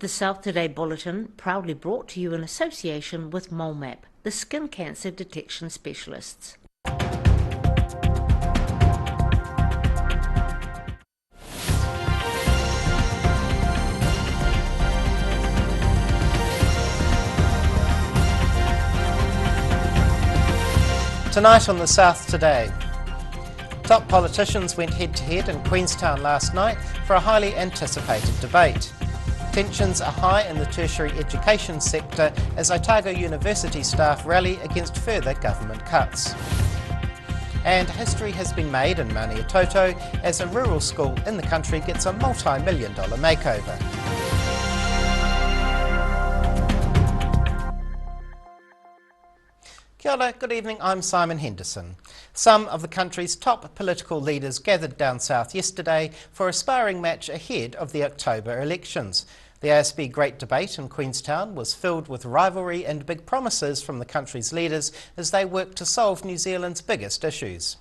The South Today bulletin, proudly brought to you in association with MoleMap, the skin cancer detection specialists. Tonight on the South Today, top politicians went head-to-head in Queenstown last night for a highly anticipated debate. Tensions are high in the tertiary education sector as Otago University staff rally against further government cuts. And history has been made in Maniototo as a rural school in the country gets a multi-million-dollar makeover. Kia ora, good evening, I'm Simon Henderson. Some of the country's top political leaders gathered down south yesterday for a sparring match ahead of the October elections. The ASB Great Debate in Queenstown was filled with rivalry and big promises from the country's leaders as they worked to solve New Zealand's biggest issues.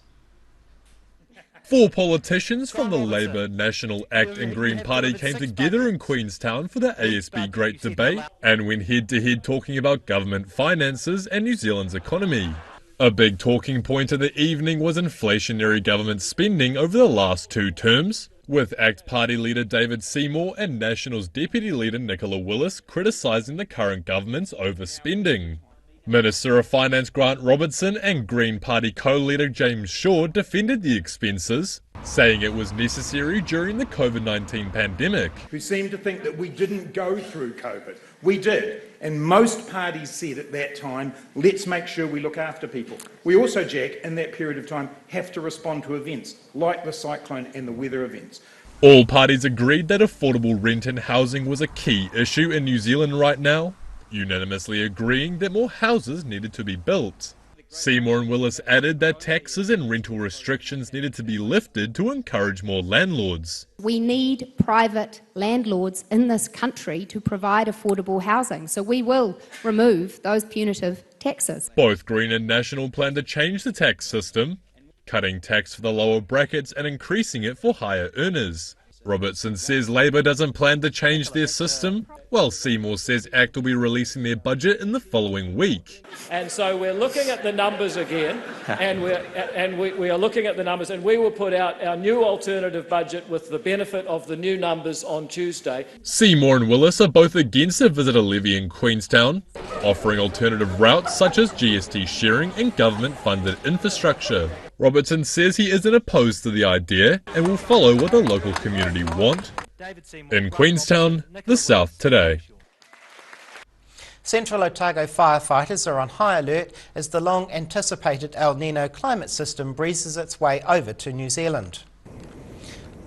Four politicians from the Labour, National, ACT and Green Party came together in Queenstown for the ASB Great Debate and went head-to-head talking about government finances and New Zealand's economy. A big talking point of the evening was inflationary government spending over the last two terms, with ACT Party leader David Seymour and National's Deputy Leader Nicola Willis criticising the current government's overspending. Minister of Finance Grant Robertson and Green Party co-leader James Shaw defended the expenses, saying it was necessary during the COVID-19 pandemic. Who seem to think that we didn't go through COVID. We did, and most parties said at that time, let's make sure we look after people. We also, Jack, in that period of time, have to respond to events like the cyclone and the weather events. All parties agreed that affordable rent and housing was a key issue in New Zealand right now, unanimously agreeing that more houses needed to be built. Seymour and Willis added that taxes and rental restrictions needed to be lifted to encourage more landlords. We need private landlords in this country to provide affordable housing, so we will remove those punitive taxes. Both Green and National plan to change the tax system, cutting tax for the lower brackets and increasing it for higher earners. Robertson says Labour doesn't plan to change their system, while Seymour says ACT will be releasing their budget in the following week. And so we're looking at the numbers again, and we are looking at the numbers, and we will put out our new alternative budget with the benefit of the new numbers on Tuesday. Seymour and Willis are both against a visitor levy in Queenstown, offering alternative routes such as GST sharing and government-funded infrastructure. Robertson says he isn't opposed to the idea and will follow what the local community want. In Queenstown, the South Today. Central Otago firefighters are on high alert as the long-anticipated El Nino climate system breezes its way over to New Zealand.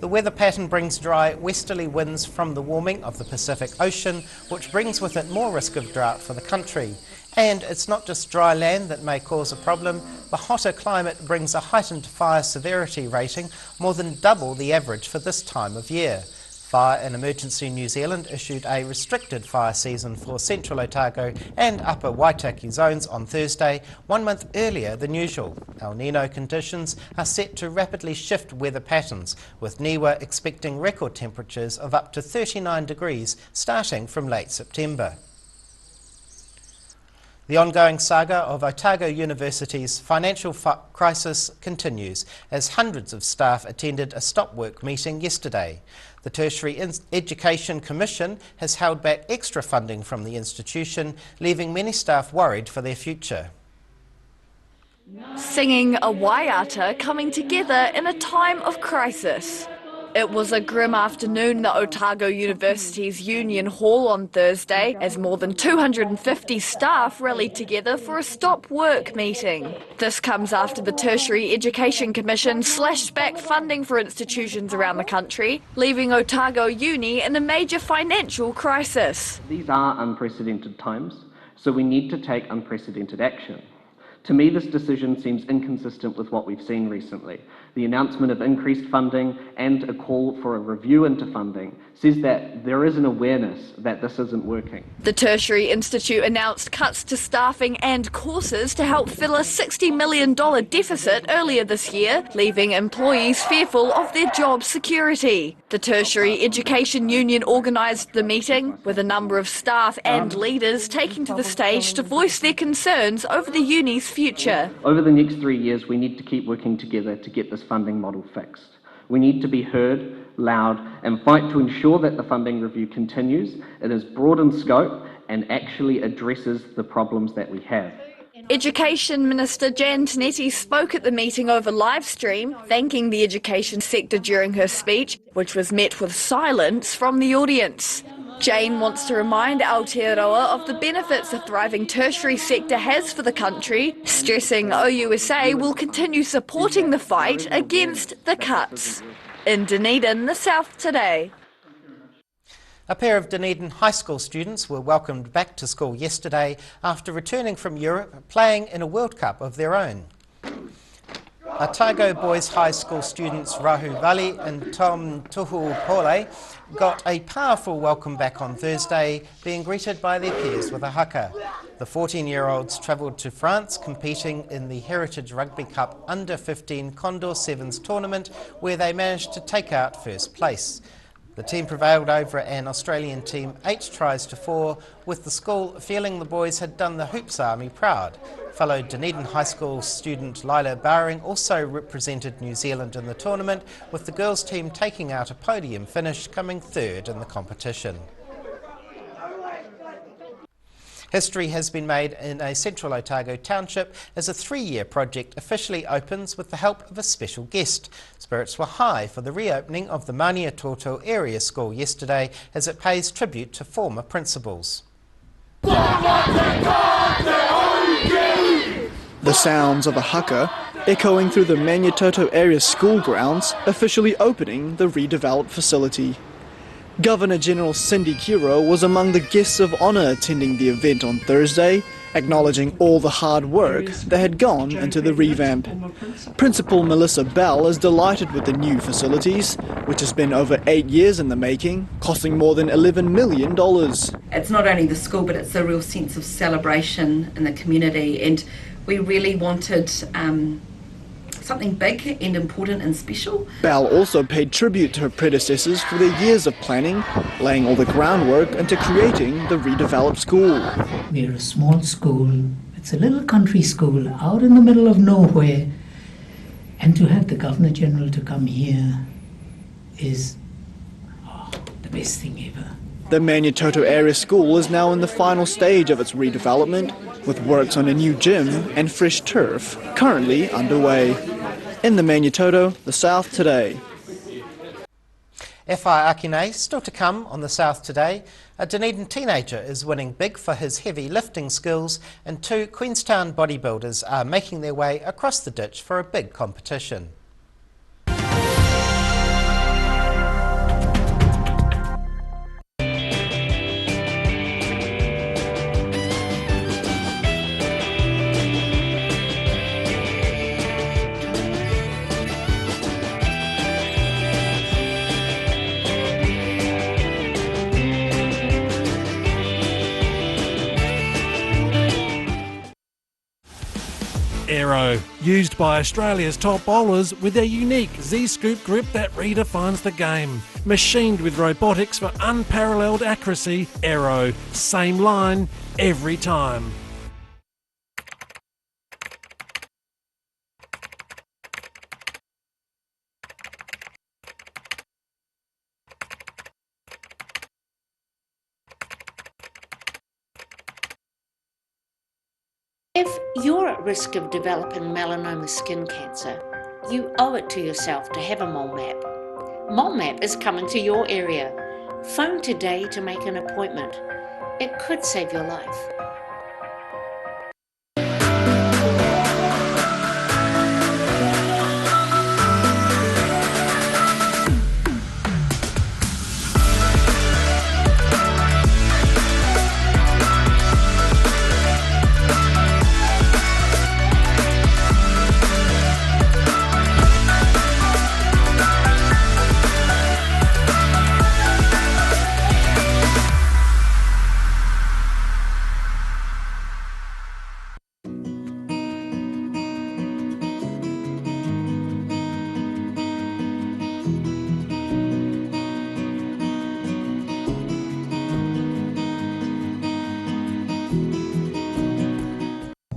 The weather pattern brings dry westerly winds from the warming of the Pacific Ocean, which brings with it more risk of drought for the country. And it's not just dry land that may cause a problem. The hotter climate brings a heightened fire severity rating, more than double the average for this time of year. Fire and Emergency New Zealand issued a restricted fire season for Central Otago and Upper Waitaki zones on Thursday, 1 month earlier than usual. El Nino conditions are set to rapidly shift weather patterns, with Niwa expecting record temperatures of up to 39 degrees starting from late September. The ongoing saga of Otago University's financial crisis continues as hundreds of staff attended a stop-work meeting yesterday. The Tertiary Education Commission has held back extra funding from the institution, leaving many staff worried for their future. Singing a waiata coming together in a time of crisis. It was a grim afternoon in the Otago University's Union Hall on Thursday as more than 250 staff rallied together for a stop-work meeting. This comes after the Tertiary Education Commission slashed back funding for institutions around the country, leaving Otago Uni in a major financial crisis. These are unprecedented times, so we need to take unprecedented action. To me, this decision seems inconsistent with what we've seen recently. The announcement of increased funding and a call for a review into funding says that there is an awareness that this isn't working. The Tertiary Institute announced cuts to staffing and courses to help fill a $60 million deficit earlier this year, leaving employees fearful of their job security. The Tertiary Education Union organised the meeting, with a number of staff and leaders taking to the stage to voice their concerns over the uni's future. Over the next 3 years, we need to keep working together to get this funding model fixed. We need to be heard, loud, and fight to ensure that the funding review continues, it is broad in scope, and actually addresses the problems that we have. Education Minister Jan Tinetti spoke at the meeting over live stream, thanking the education sector during her speech, which was met with silence from the audience. Jane wants to remind Aotearoa of the benefits a thriving tertiary sector has for the country, stressing OUSA will continue supporting the fight against the cuts. In Dunedin, the South Today. A pair of Dunedin high school students were welcomed back to school yesterday after returning from Europe, playing in a World Cup of their own. Otago Boys High School students Rahu Vali and Tom Tuhupole got a powerful welcome back on Thursday, being greeted by their peers with a haka. The 14-year-olds travelled to France, competing in the Heritage Rugby Cup Under-15 Condor Sevens tournament, where they managed to take out first place. The team prevailed over an Australian team 8 tries to 4, with the school feeling the boys had done the Hoops Army proud. Fellow Dunedin High School student Lila Bowring also represented New Zealand in the tournament, with the girls' team taking out a podium finish, coming third in the competition. History has been made in a Central Otago township as a 3-year project officially opens with the help of a special guest. Spirits were high for the reopening of the Maniototo Area School yesterday, as it pays tribute to former principals. The sounds of a haka echoing through the Maniototo Area School grounds, officially opening the redeveloped facility. Governor-General Cindy Kiro was among the guests of honour attending the event on Thursday, acknowledging all the hard work that had gone into the revamp. Principal Melissa Bell is delighted with the new facilities, which has been over 8 years in the making, costing more than $11 million. It's not only the school, but it's a real sense of celebration in the community, and we really wanted something big and important and special. Bell also paid tribute to her predecessors for their years of planning, laying all the groundwork into creating the redeveloped school. We're a small school. It's a little country school out in the middle of nowhere. And to have the Governor-General to come here is the best thing ever. The Maniototo Area School is now in the final stage of its redevelopment, with works on a new gym and fresh turf currently underway. In the Maniototo, the South Today. F.I. Akine, still to come on the South Today. A Dunedin teenager is winning big for his heavy lifting skills, and 2 Queenstown bodybuilders are making their way across the ditch for a big competition. Aero, used by Australia's top bowlers with their unique Z-scoop grip that redefines the game. Machined with robotics for unparalleled accuracy, Aero, same line, every time. If you're at risk of developing melanoma skin cancer, you owe it to yourself to have a mole map. Mole map is coming to your area. Phone today to make an appointment. It could save your life.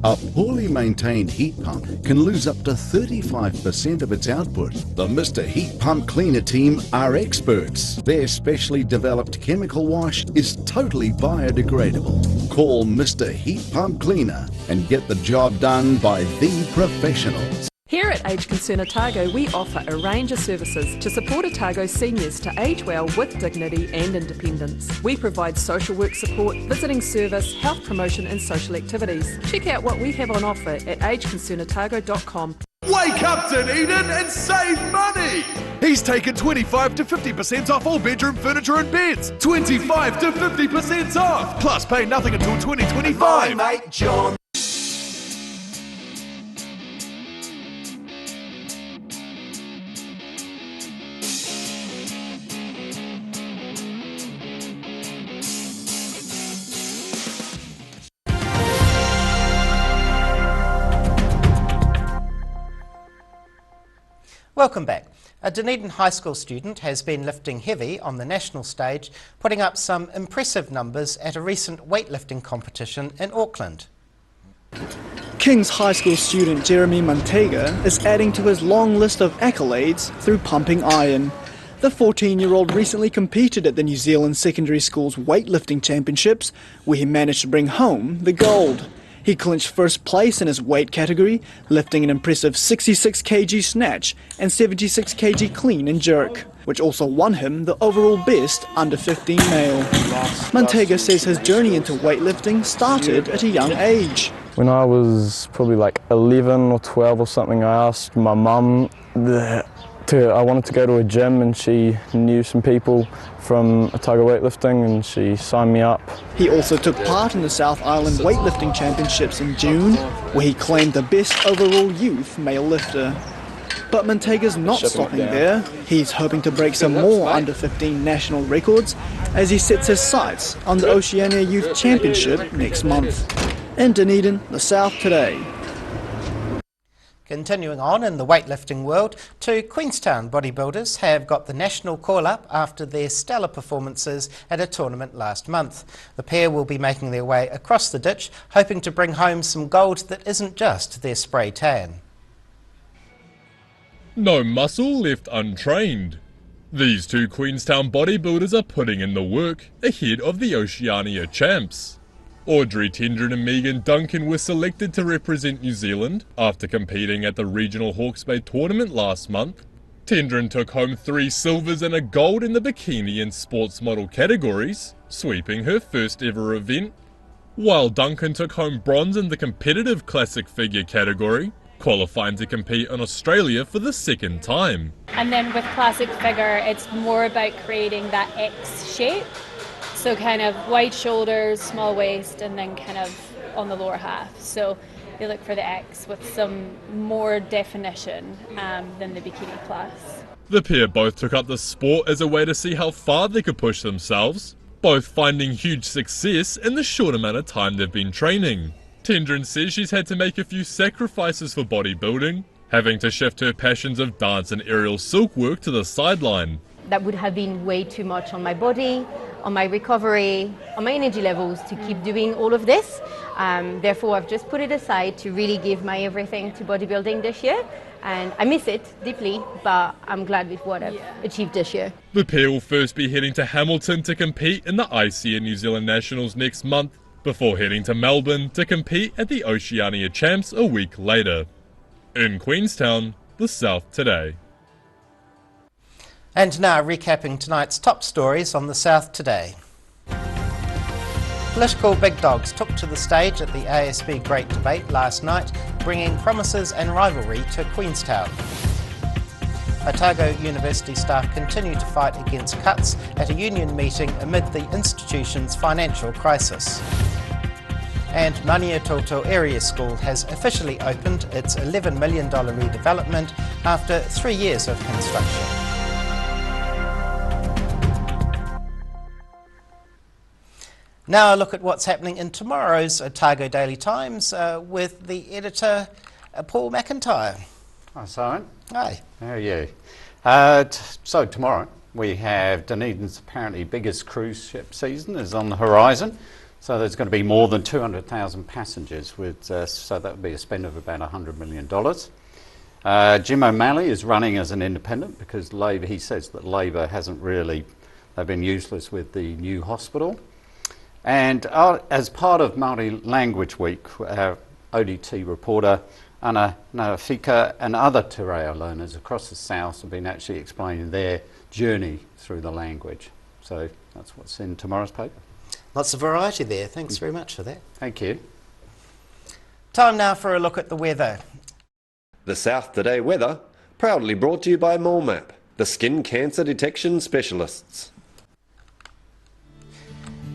A poorly maintained heat pump can lose up to 35% of its output. The Mr. Heat Pump Cleaner team are experts. Their specially developed chemical wash is totally biodegradable. Call Mr. Heat Pump Cleaner and get the job done by the professionals. Here at Age Concern Otago, we offer a range of services to support Otago seniors to age well with dignity and independence. We provide social work support, visiting service, health promotion and social activities. Check out what we have on offer at ageconcernotago.com. Wake up, Dunedin, and save money! He's taken 25 to 50% off all bedroom furniture and beds. 25 to 50% off! Plus, pay nothing until 2025. My mate John. Welcome back. A Dunedin high school student has been lifting heavy on the national stage, putting up some impressive numbers at a recent weightlifting competition in Auckland. King's high school student Jeremy Mantega is adding to his long list of accolades through pumping iron. The 14-year-old recently competed at the New Zealand Secondary School's weightlifting championships, where he managed to bring home the gold. He clinched first place in his weight category, lifting an impressive 66 kg snatch and 76 kg clean and jerk, which also won him the overall best under 15 male. Mantega says his journey into weightlifting started at a young age. When I was probably like 11 or 12 or something, I asked my mum I wanted to go to a gym, and she knew some people from Otago weightlifting and she signed me up. He also took part in the South Island weightlifting championships in June, where he claimed the best overall youth male lifter. But Mantega's not stopping there. He's hoping to break some more under 15 national records as he sets his sights on the Oceania Youth Championship next month. In Dunedin, the South Today. Continuing on in the weightlifting world, two Queenstown bodybuilders have got the national call-up after their stellar performances at a tournament last month. The pair will be making their way across the ditch, hoping to bring home some gold that isn't just their spray tan. No muscle left untrained. These two Queenstown bodybuilders are putting in the work ahead of the Oceania champs. Audrey Tendron and Megan Duncan were selected to represent New Zealand after competing at the regional Hawke's Bay tournament last month. Tendron took home 3 silvers and a gold in the bikini and sports model categories, sweeping her first ever event, while Duncan took home bronze in the competitive classic figure category, qualifying to compete in Australia for the second time. And then with classic figure, it's more about creating that X shape. So kind of wide shoulders, small waist, and then kind of on the lower half. So you look for the X with some more definition than the bikini class. The pair both took up the sport as a way to see how far they could push themselves, both finding huge success in the short amount of time they've been training. Tendron says she's had to make a few sacrifices for bodybuilding, having to shift her passions of dance and aerial silk work to the sideline. That would have been way too much on my body, on my recovery, on my energy levels to keep doing all of this. Therefore, I've just put it aside to really give my everything to bodybuilding this year. And I miss it deeply, but I'm glad with what I've achieved this year. The pair will first be heading to Hamilton to compete in the ICA New Zealand Nationals next month, before heading to Melbourne to compete at the Oceania Champs a week later. In Queenstown, the South Today. And now recapping tonight's top stories on the South Today. Political big dogs took to the stage at the ASB Great Debate last night, bringing promises and rivalry to Queenstown. Otago University staff continue to fight against cuts at a union meeting amid the institution's financial crisis. And Maniototo Area School has officially opened its $11 million redevelopment after 3 years of construction. Now a look at what's happening in tomorrow's Otago Daily Times with the editor, Paul McIntyre. Hi, Simon. Hi. How are you? So tomorrow we have Dunedin's apparently biggest cruise ship season is on the horizon. So there's going to be more than 200,000 passengers, with, so that would be a spend of about $100 million. Jim O'Malley is running as an independent because Labor, he says that Labor hasn't really, they've been useless with the new hospital. And as part of Māori Language Week, our ODT reporter Ana Nawafika and other te reo learners across the south have been actually explaining their journey through the language. So that's what's in tomorrow's paper. Lots of variety there. Thanks very much for that. Thank you. Time now for a look at the weather. The South Today weather, proudly brought to you by MoleMap, the skin cancer detection specialists.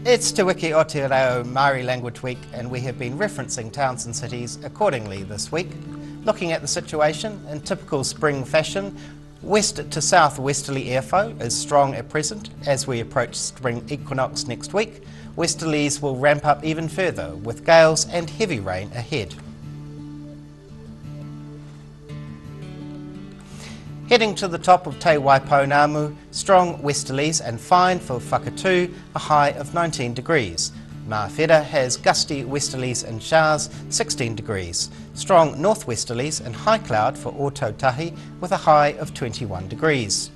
It's Te Wiki o Te Reo Māori Language Week, and we have been referencing towns and cities accordingly this week. Looking at the situation in typical spring fashion, west to south westerly airflow is strong at present. As we approach spring equinox next week, westerlies will ramp up even further with gales and heavy rain ahead. Heading to the top of Te Waipounamu, strong westerlies and fine for Whakatū, a high of 19 degrees. Mawhera has gusty westerlies and showers, 16 degrees. Strong northwesterlies and high cloud for Ōtautahi with a high of 21 degrees.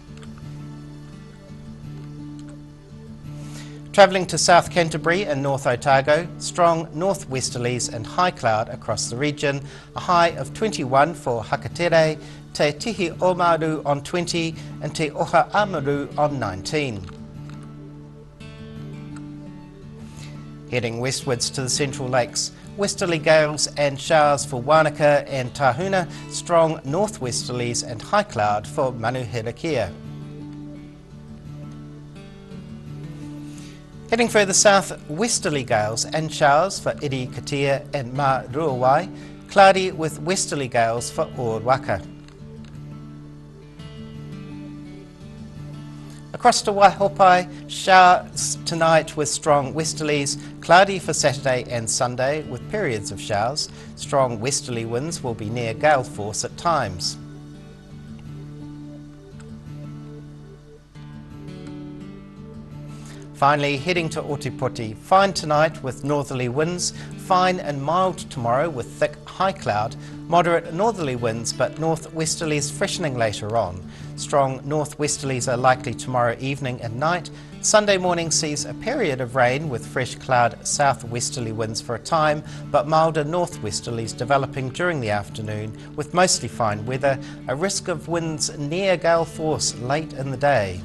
Travelling to South Canterbury and North Otago, strong northwesterlies and high cloud across the region, a high of 21 for Hakatere, Te Tihi Omaru on 20 and Te Oha Amaru on 19. Heading westwards to the Central Lakes, westerly gales and showers for Wanaka and Tahuna, strong northwesterlies and high cloud for Manuhirakia. Heading further south, westerly gales and showers for Irikatia and Maruawai, cloudy with westerly gales for Orwaka. Across to Waihopai, showers tonight with strong westerlies, cloudy for Saturday and Sunday with periods of showers. Strong westerly winds will be near gale force at times. Finally, heading to Otipoti, fine tonight with northerly winds, fine and mild tomorrow with thick high cloud, moderate northerly winds but northwesterlies freshening later on. Strong northwesterlies are likely tomorrow evening and night. Sunday morning sees a period of rain with fresh cloud southwesterly winds for a time, but milder northwesterlies developing during the afternoon with mostly fine weather, a risk of winds near gale force late in the day.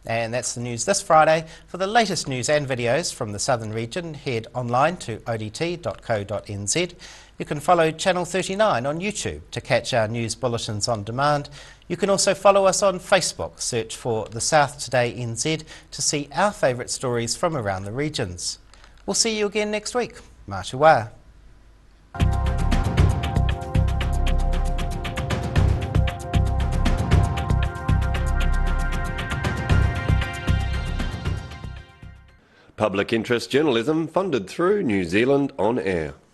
And that's the news this Friday. For the latest news and videos from the Southern region, head online to odt.co.nz. You can follow Channel 39 on YouTube to catch our news bulletins on demand. You can also follow us on Facebook. Search for The South Today NZ to see our favourite stories from around the regions. We'll see you again next week. Mā te wā. Public interest journalism funded through New Zealand On Air.